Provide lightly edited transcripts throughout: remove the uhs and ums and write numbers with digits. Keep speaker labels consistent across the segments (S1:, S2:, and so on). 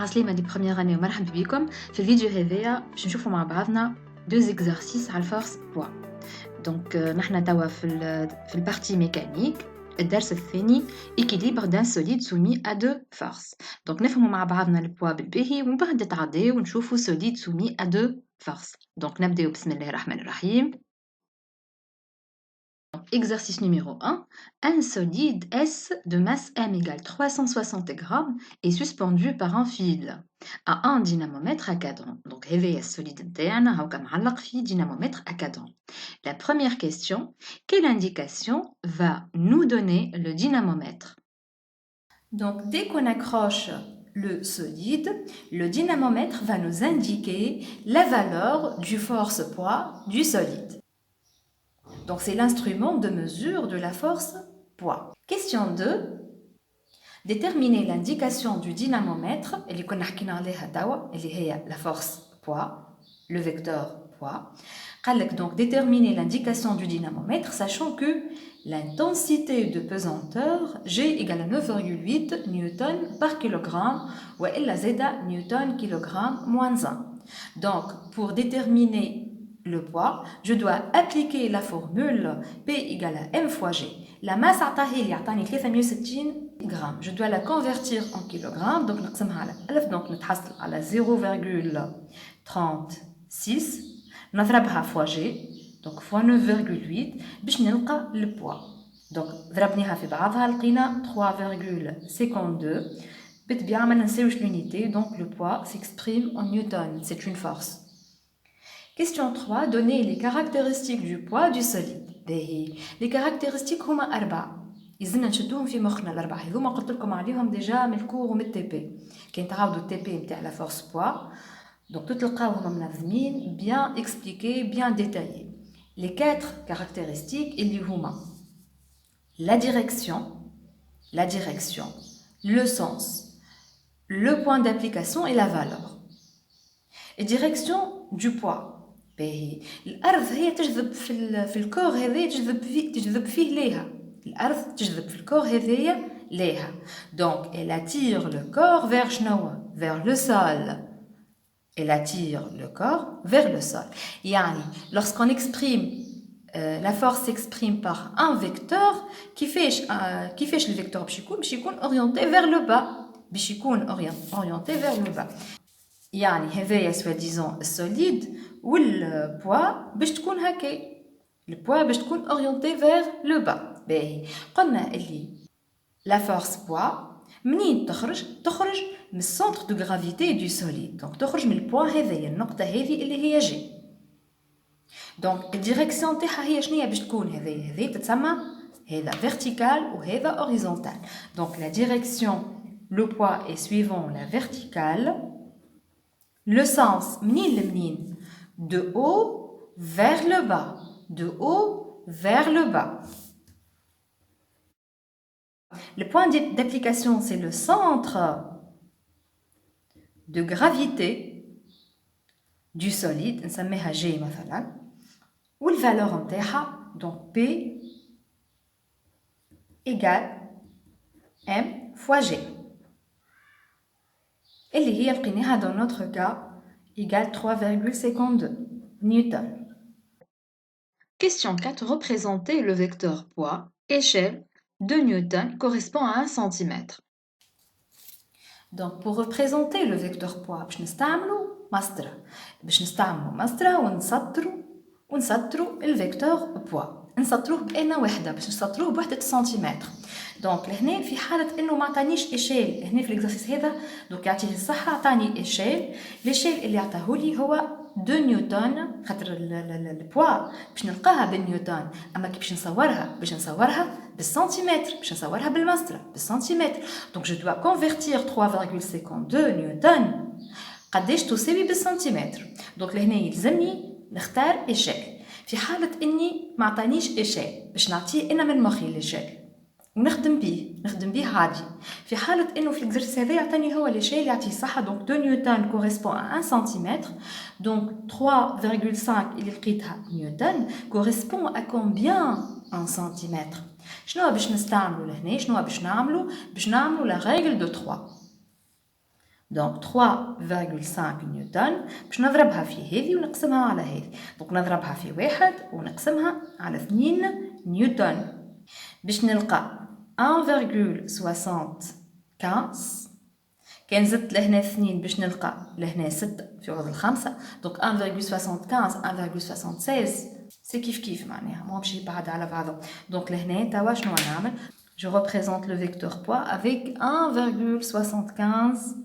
S1: عسلامة دي بروميير اني ومرحبا بكم في الفيديو هذايا باش نشوفوا مع بعضنا دو زيكزارسيس على الفورس بوا. دونك نحنا توا في البارتي ميكانيك. الدرس الثاني équilibre d'un solide soumis à deux forces. دونك نفهموا مع بعضنا البوا بالباهي ومن بعد نتعداو ونشوفوا solide soumis à deux forces. دونك نبداو بسم الله الرحمن الرحيم. Exercice numéro 1. Un solide S de masse M égale 360 grammes est suspendu par un fil à un dynamomètre à cadran. Donc, HVS solide interne, dynamomètre à cadran. La première question, quelle indication va nous donner le dynamomètre?
S2: Donc, dès qu'on accroche le solide, le dynamomètre va nous indiquer la valeur du force-poids du solide. Donc, c'est l'instrument de mesure de la force-poids. Question 2. Déterminer l'indication du dynamomètre, la force-poids, le vecteur poids. Donc, déterminer l'indication du dynamomètre, sachant que l'intensité de pesanteur G égale à 9,8 newton par kilogramme ou L Z newton kilogramme moins 1. Donc, pour déterminer le poids, je dois appliquer la formule P égale à M fois G. La masse à 360 grammes. Je dois la convertir en kilogrammes. Donc, nous avons 0,36. نضربها fois G, donc fois 9,8 باش نلقى le poids. Donc ضربناها في بعضها لقينا 3,52. بالطبيعة ما ننساوش l'unité, donc le poids s'exprime en newton, c'est une force. Question 3. Donner les caractéristiques du poids du solide. Les caractéristiques هما 4. يلزمنا نشدوهم في مخنا الأربعة هذوما قلت لكم عليهم ديجا من الكور ومن التي بي. كي نتعاودوا التي بي نتاع la force poids. Donc, tout le cas, bien expliqué, bien détaillé. Les 4 caractéristiques, il y a la direction, le sens, le point d'application et la valeur. Et direction du poids. الأرض هي تجذب في الكور هذايا تجذب فيه ليها. الأرض تجذب في الكور هذايا ليها. Donc, elle attire le corps vers شنو؟ Vers le sol. Elle attire le corps vers le sol. Yani, lorsqu'on exprime, la force s'exprime par un vecteur qui fait le vecteur bishikoun orienté vers le bas. Bishikoun orienté vers le bas. Yani, هذايا soi-disant solide ou le poids باش تكون هكا. Le poids باش تكون orienté vers le bas. باهي. قلنا اللي la force poids منين تخرج من السنتر دو غرافيتي دو سوليد. دونك تخرج من البوان هذايا النقطه هذه اللي هي جي. دونك الديريكسيون تاعها هي شنو باش تكون هذه تتسمى هذا فيرتيكال وهذا اوريزونتال. دونك لا ديريكسيون لو بوا est suivant la verticale. Le sens منين لمنين de haut vers le bas, de haut vers le bas. Le point d'application c'est le centre de gravité du solide, نسميها G مثلا, ou la valeur نتاعها, donc P égale M fois G. اللي هي لقيناها dans notre cas égale 3,52 newton.
S1: Question 4. Représenter le vecteur poids, échelle de Newton correspond à 1 cm.
S2: Donc, pour représenter le vecteur poids, باش نستعملوا مسطرة ونسطروا le vecteur poids. نسطروه بأنة واحدة باش نسطروه بوحدة سنتيمتر. دونك لهنا في حالة انه ما عطانيش ايشيل هنا في الاكزرسيس هذا دوك يعطيه الصحة عطاني ايشيل. ليشيل اللي عطاهولي هو 2 نيوتن خاطر البوا باش نلقاها بالنيوتن اما كي باش نصورها بالسنتيمتر باش نصورها بالمسطرة بالسنتيمتر. دونك جو دوا كونفرتير 3,52 نيوتن قداش تساوي بالسنتيمتر. دونك لهنا يلزمني نختار ايشيل. في حالة اني ما عطانيش ايشيل باش نعطيه انا من مخي الايشيل ونخدم بيه عادي. في حالة انه في الاكزرسيس هذا يعطيني هو ليشيل يعطيه صح. دونك 2 نيوتن كوريسبون ا 1 سنتيمتر. دونك 3,5 اللي لقيتها نيوتن كوريسبون ا كومبيان 1 سنتيمتر. شنو باش نستعملوا لهنا؟ شنو باش نعملوا لا ريغل دو 3. Donc 3,5 نيوتن باش نضربها في هذه ونقسمها على هذه. دونك نضربها في 1 ونقسمها على 2 نيوتن باش نلقى 1,75. كان زدت لهنا 2 باش نلقى لهنا 6 في عوض الخمسة. دونك 1,75 1,76 سي كيف معناها ماهمش بعاد على بعضهم. دونك لهنا توا شنو نعمل؟ Je représente le vecteur poids avec 1,75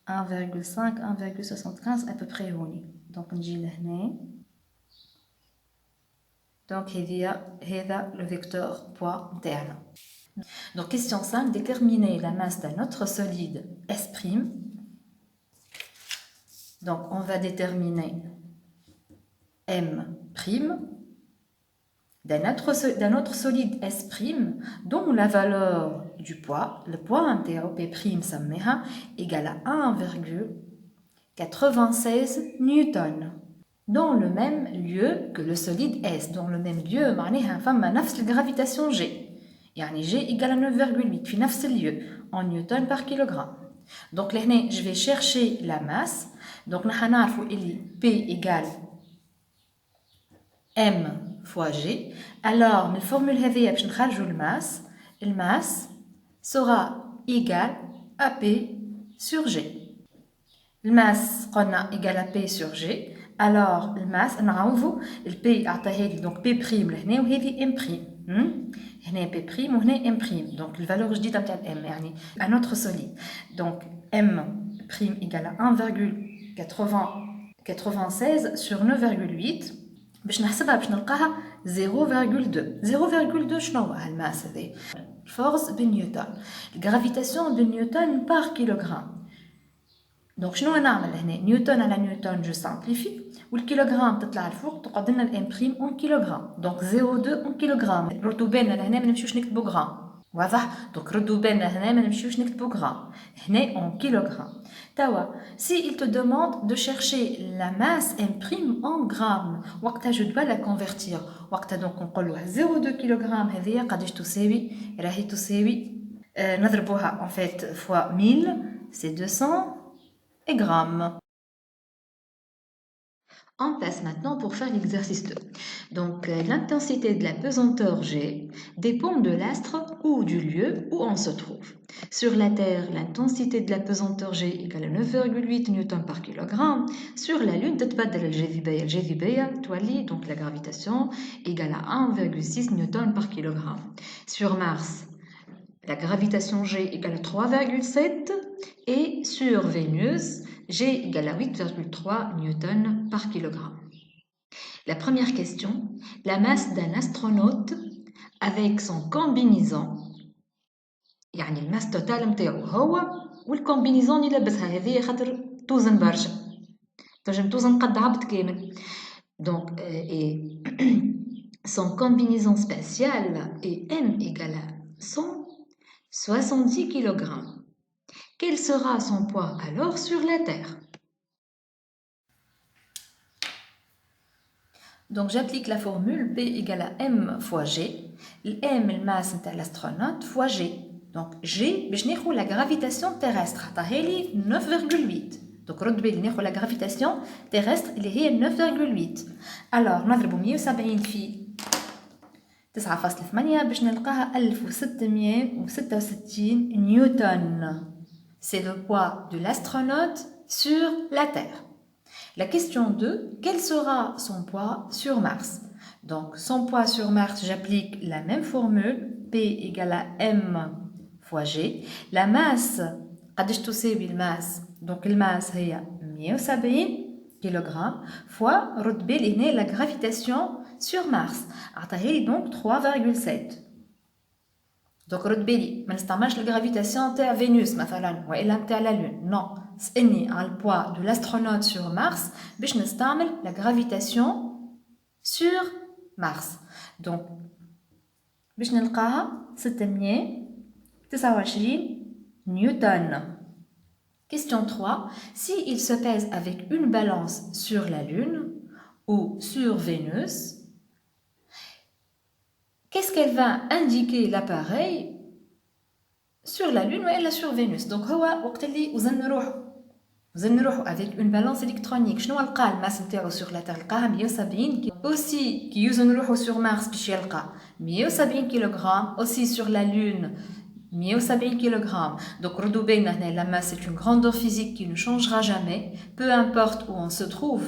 S2: 1,5 1,75 à peu près هوني. دونك نجي لهنا. دونك هذا le vecteur poids نتاعنا. Donc question 5, déterminer la masse d'un autre solide S'. Donc on va déterminer M' d'un autre solide S' dont la valeur du poids, le poids intéro P' سميها égale à 1,96 newtons dans le même lieu que le solide S. Dans le même lieu معناها فما نفس الجرافيتاسيون G. يعني G égale à 9,8 في نفس lieu en newton par kilogramme. Donc là, je vais chercher la masse. Donc nous savons que P égale M fois G. Alors, la formule هذه باش نخرجوا الماس. الماس sera égal à P sur G. الماس قلنا égal à P sur G. Alors, الماس نعوضوا ال P عطاها لي donc P' لهنا وهذه M'. هنا P' وهنا M'. Donc le valeur جديدة نتاع M يعني un autre solide. Donc M' égale à 1,96 sur 9,8. باش نحسبها باش نلقاها 0,2. 0,2 شنو هو الماس هذه؟ الفورس بالنيوتن. الجرافيتاسيون بالنيوتن بار كيلوغرام. دونك شنو نعمل هنا؟ نيوتن على نيوتن جو سامبليفي والكيلوغرام تطلع الفوق تقعد لنا الام بريم اون كيلوغرام. دونك 0,2 اون كيلوغرام. ردوا بالنا لهنا ما نمشيوش نكتبوا غرام. واضح؟ دونك ردوا بالنا هنا ما نمشيوش نكتبوا غرام. هنا اون كيلوغرام. توا si il te demande de chercher la masse M' en grammes وقتها je dois la convertir. وقتها دونك نقولوا 0,2 كيلوغرام هذه قداش تساوي؟ راهي تساوي نضربوها en fait fois 1000 c'est 200 grammes.
S1: On passe maintenant pour faire l'exercice 2. Donc, l'intensité de la pesanteur G dépend de l'astre ou du lieu où on se trouve. Sur la Terre, l'intensité de la pesanteur G égale à 9,8 newtons par kilogramme. Sur la Lune, donc la gravitation, égale à 1,6 newtons par kilogramme. Sur Mars, la gravitation G égale à 3,7 et sur Vénus, G égale à 8,3 newtons par kilogramme. La première question, la masse d'un astronaute avec son combinaison, يعني الماس توتال نتاعو هو والكومبينيزون اللي لبسها هذه خاطر توزن برشا تنجم توزن قد عبد كامل. Donc et son combinaison spatiale est M égale à 170 kg. Quel sera son poids alors sur la Terre?
S2: Donc j'applique la formule P égale à M fois G. M est la masse de l'astronaute fois G. Donc G, je n'ai la gravitation terrestre. C'est 9,8. Donc la gravitation terrestre est 9,8. Alors nous avons 170 في 9.8 باش نلقاها 1666 newtons. C'est le poids de l'astronaute sur la Terre. La question 2, quel sera son poids sur Mars? Donc, son poids sur Mars, j'applique la même formule, P égale à M fois G. La masse, donc la masse est 170 kg fois la gravitation sur Mars. Donc 3,7. Donc ما نستعملش la gravitation تاع Vénus مثلا وإلا تاع la Lune. Non. سألني على le poids de l'astronaute sur Mars باش نستعمل la gravitation sur Mars. Donc باش نلقاها 629 newtons. Question 3. Si il se pèse avec une balance sur la Lune ou sur Vénus, qu'est-ce qu'elle va indiquer l'appareil sur la Lune ou sur Vénus. Donc, هو وقت اللي وزن نروحو avec une balance électronique. شنو لقى الماس نتاعو sur la Terre؟ لقاها 170 كيلو. Aussi كي يوزن نروحو sur Mars باش يلقى 170 kg. Aussi sur la Lune 170 kg. Donc, ردوا بالنا هنا la masse est une grandeur physique qui ne changera jamais, peu importe où on se trouve.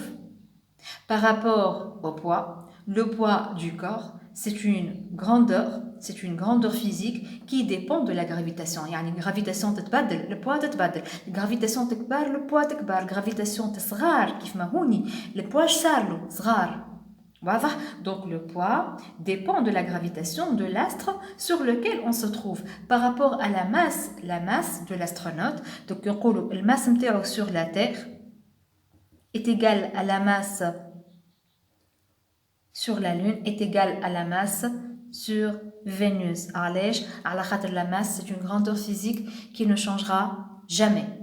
S2: Par rapport au poids, le poids du corps, c'est une grandeur physique qui dépend de la gravitation. يعني gravitation تتبدل, le poids تتبدل. Gravitation تكبر, le poids تكبر. Gravitation تصغر كيف ما هوني, le poids صارلو صغار. واضح? Donc le poids dépend de la gravitation de l'astre sur lequel on se trouve. Par rapport à la masse de l'astronaute, donc يقولوا الماس نتاعو sur la Terre est égale à la masse sur la Lune est égale à la masse sur Vénus. علاش؟ على خاطر la masse c'est une grandeur physique qui ne changera jamais.